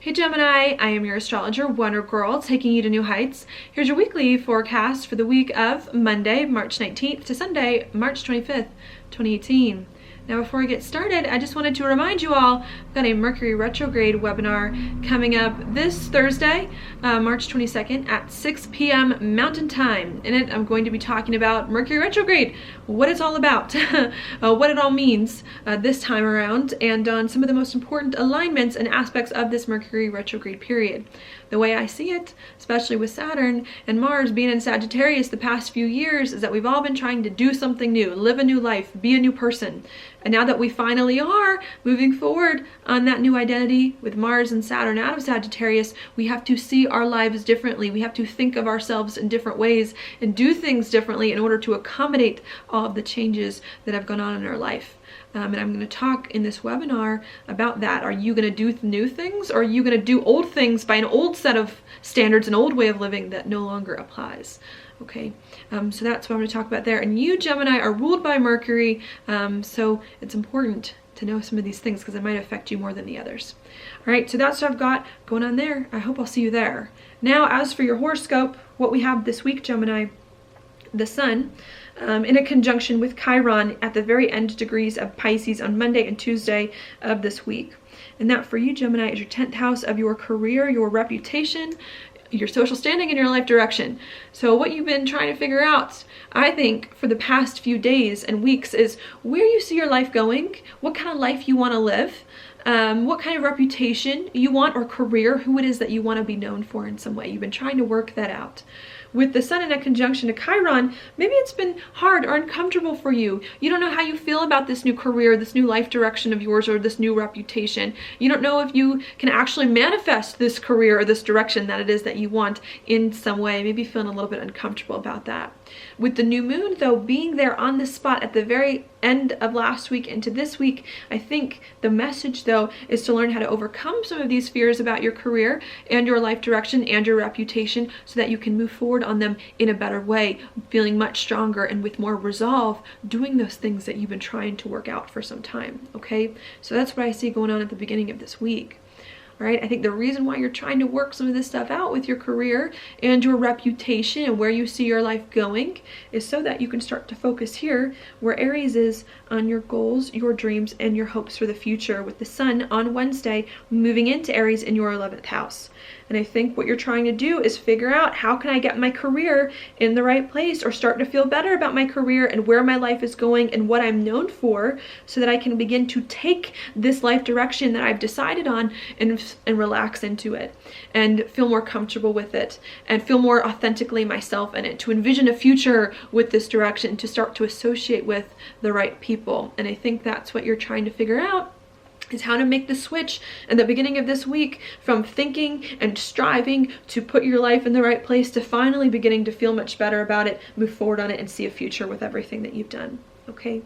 Hey Gemini, I am your astrologer, Wonder Girl, taking you to new heights. Here's your weekly forecast for the week of Monday, March 19th to Sunday, March 25th, 2018. Now before we get started, I just wanted to remind you all, I've got a Mercury retrograde webinar coming up this Thursday, March 22nd at 6 p.m. Mountain Time. In it, I'm going to be talking about Mercury retrograde, what it's all about, what it all means this time around, and on some of the most important alignments and aspects of this Mercury retrograde period. The way I see it, especially with Saturn and Mars being in Sagittarius the past few years, is that we've all been trying to do something new, live a new life, be a new person. And now that we finally are moving forward on that new identity with Mars and Saturn out of Sagittarius, we have to see our lives differently. We have to think of ourselves in different ways and do things differently in order to accommodate all of the changes that have gone on in our life. And I'm going to talk in this webinar about that. Are you going to do new things, or are you going to do old things by an old set of standards, an old way of living that no longer applies? Okay, so that's what I'm going to talk about there. And you, Gemini, are ruled by Mercury, so it's important to know some of these things because it might affect you more than the others. All right, so that's what I've got going on there. I hope I'll see you there. Now, as for your horoscope, what we have this week, Gemini, the Sun, in a conjunction with Chiron at the very end degrees of Pisces on Monday and Tuesday of this week. And that for you, Gemini, is your 10th house of your career, your reputation, your social standing, and your life direction. So what you've been trying to figure out, I think, for the past few days and weeks is where you see your life going, what kind of life you want to live, what kind of reputation you want or career, who it is that you want to be known for in some way. You've been trying to work that out. With the Sun in a conjunction to Chiron, maybe it's been hard or uncomfortable for you. You don't know how you feel about this new career, this new life direction of yours, or this new reputation. You don't know if you can actually manifest this career or this direction that it is that you want in some way. Maybe feeling a little bit uncomfortable about that. With the new moon, though, being there on the spot at the very end of last week into this week, I think the message, though, is to learn how to overcome some of these fears about your career and your life direction and your reputation so that you can move forward on them in a better way, feeling much stronger and with more resolve, doing those things that you've been trying to work out for some time. Okay, so that's what I see going on at the beginning of this week. All right, I think the reason why you're trying to work some of this stuff out with your career and your reputation and where you see your life going is so that you can start to focus here where Aries is on your goals, your dreams, and your hopes for the future, with the Sun on Wednesday moving into Aries in your 11th house. And I think what you're trying to do is figure out, how can I get my career in the right place, or start to feel better about my career and where my life is going and what I'm known for, so that I can begin to take this life direction that I've decided on and relax into it and feel more comfortable with it and feel more authentically myself in it, to envision a future with this direction, to start to associate with the right people. And I think that's what you're trying to figure out, is how to make the switch at the beginning of this week from thinking and striving to put your life in the right place to finally beginning to feel much better about it, move forward on it, and see a future with everything that you've done. Okay?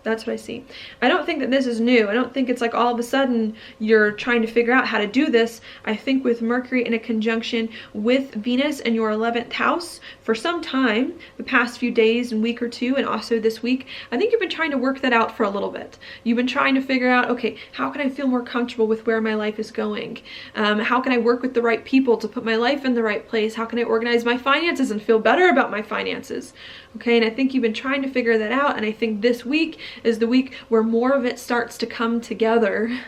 That's what I see. I don't think that this is new. I don't think it's like all of a sudden you're trying to figure out how to do this. I think with Mercury in a conjunction with Venus in your 11th house for some time, the past few days and week or two, and also this week, I think you've been trying to work that out for a little bit. You've been trying to figure out, okay, how can I feel more comfortable with where my life is going? How can I work with the right people to put my life in the right place? How can I organize my finances and feel better about my finances? Okay, and I think you've been trying to figure that out, and I think this week is the week where more of it starts to come together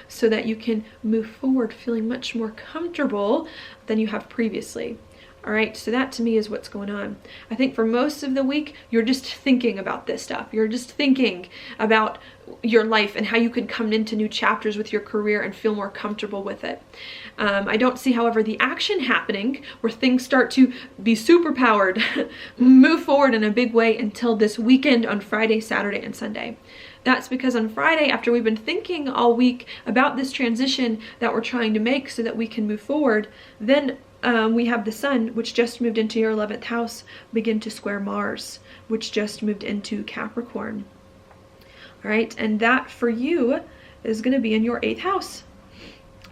so that you can move forward feeling much more comfortable than you have previously. All right, so that to me is what's going on. I think for most of the week, you're just thinking about this stuff. You're just thinking about your life and how you can come into new chapters with your career and feel more comfortable with it. I don't see, however, the action happening where things start to be super powered, move forward in a big way until this weekend on Friday, Saturday, and Sunday. That's because on Friday, after we've been thinking all week about this transition that we're trying to make so that we can move forward, then we have the Sun, which just moved into your 11th house, begin to square Mars, which just moved into Capricorn. All right, and that for you is going to be in your 8th house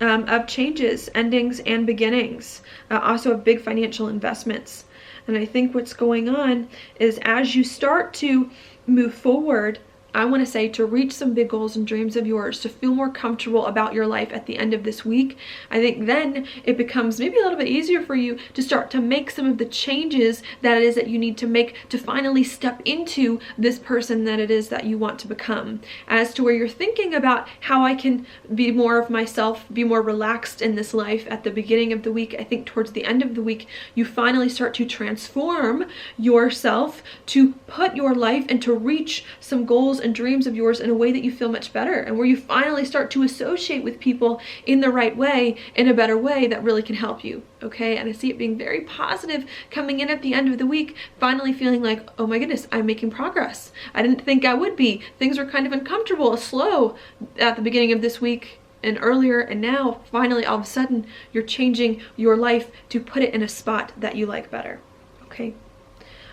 of changes, endings, and beginnings. Also of big financial investments. And I think what's going on is as you start to move forward, I want to say to reach some big goals and dreams of yours, to feel more comfortable about your life at the end of this week, I think then it becomes maybe a little bit easier for you to start to make some of the changes that it is that you need to make to finally step into this person that it is that you want to become. As to where you're thinking about how I can be more of myself, be more relaxed in this life at the beginning of the week, I think towards the end of the week, you finally start to transform yourself to put your life and to reach some goals and dreams of yours in a way that you feel much better, and where you finally start to associate with people in the right way, in a better way that really can help you. Okay, and I see it being very positive coming in at the end of the week, finally feeling like, oh my goodness, I'm making progress. I didn't think I would be. Things were kind of uncomfortable, slow at the beginning of this week and earlier, and now finally all of a sudden you're changing your life to put it in a spot that you like better. Okay.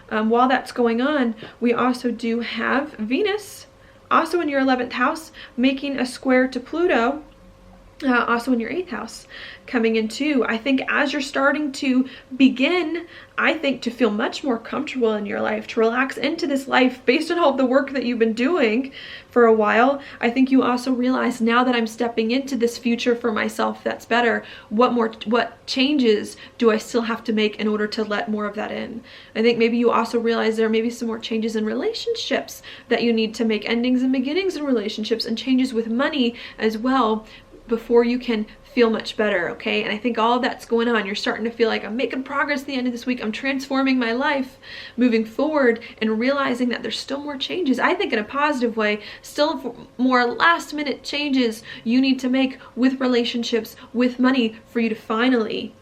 While that's going on, we also do have Venus, also in your 11th house, making a square to Pluto, also in your 8th house, coming in too. I think as you're starting to begin, I think, to feel much more comfortable in your life, to relax into this life based on all the work that you've been doing for a while, I think you also realize, now that I'm stepping into this future for myself that's better, what changes do I still have to make in order to let more of that in? I think maybe you also realize there may be some more changes in relationships that you need to make, endings and beginnings in relationships, and changes with money as well, before you can feel much better. Okay, and I think all of that's going on. You're starting to feel like, I'm making progress at the end of this week, I'm transforming my life, moving forward, and realizing that there's still more changes, I think in a positive way, still more last minute changes you need to make with relationships, with money, for you to finally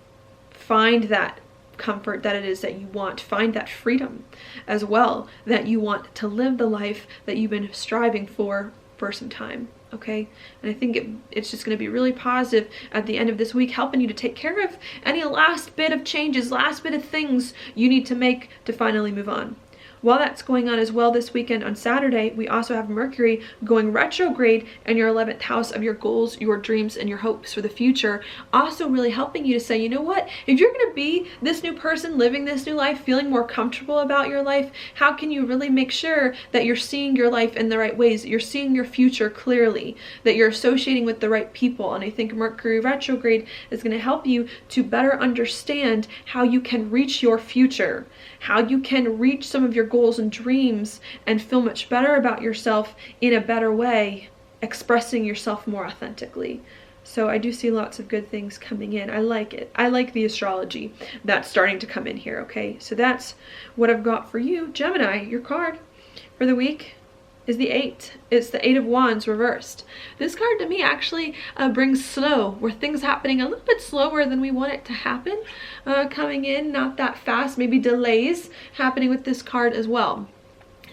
find that comfort that it is that you want, find that freedom as well that you want, to live the life that you've been striving for some time. Okay, and I think it's just going to be really positive at the end of this week, helping you to take care of any last bit of changes, last bit of things you need to make to finally move on. While that's going on as well this weekend on Saturday, we also have Mercury going retrograde in your 11th house of your goals, your dreams, and your hopes for the future. Also really helping you to say, you know what, if you're going to be this new person, living this new life, feeling more comfortable about your life, how can you really make sure that you're seeing your life in the right ways, that you're seeing your future clearly, that you're associating with the right people? And I think Mercury retrograde is going to help you to better understand how you can reach your future, how you can reach some of your goals and dreams and feel much better about yourself in a better way, expressing yourself more authentically. So I do see lots of good things coming in. I like it. I like the astrology that's starting to come in here. Okay, so that's what I've got for you. Gemini, your card for the week is the 8. It's the 8 of Wands reversed. This card to me actually brings slow, where things happening a little bit slower than we want it to happen, coming in not that fast, maybe delays happening with this card as well.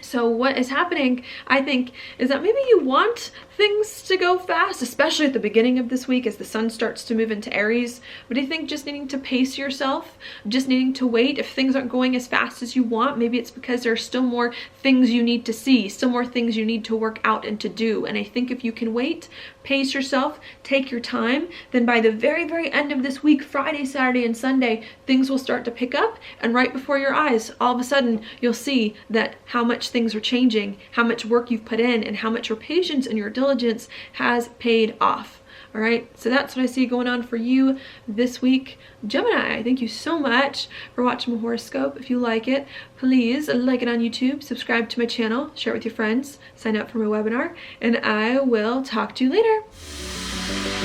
So what is happening, I think, is that maybe you want things to go fast, especially at the beginning of this week as the sun starts to move into Aries. But I think just needing to pace yourself, just needing to wait. If things aren't going as fast as you want, maybe it's because there are still more things you need to see, still more things you need to work out and to do. And I think if you can wait, pace yourself, take your time, then by the very, very end of this week, Friday, Saturday, and Sunday, things will start to pick up. And right before your eyes, all of a sudden, you'll see that how much things are changing, how much work you've put in, and how much your patience and your diligence has paid off. All right, so that's what I see going on for you this week. Gemini, thank you so much for watching my horoscope. If you like it, please like it on YouTube, subscribe to my channel, share it with your friends, sign up for my webinar, and I will talk to you later.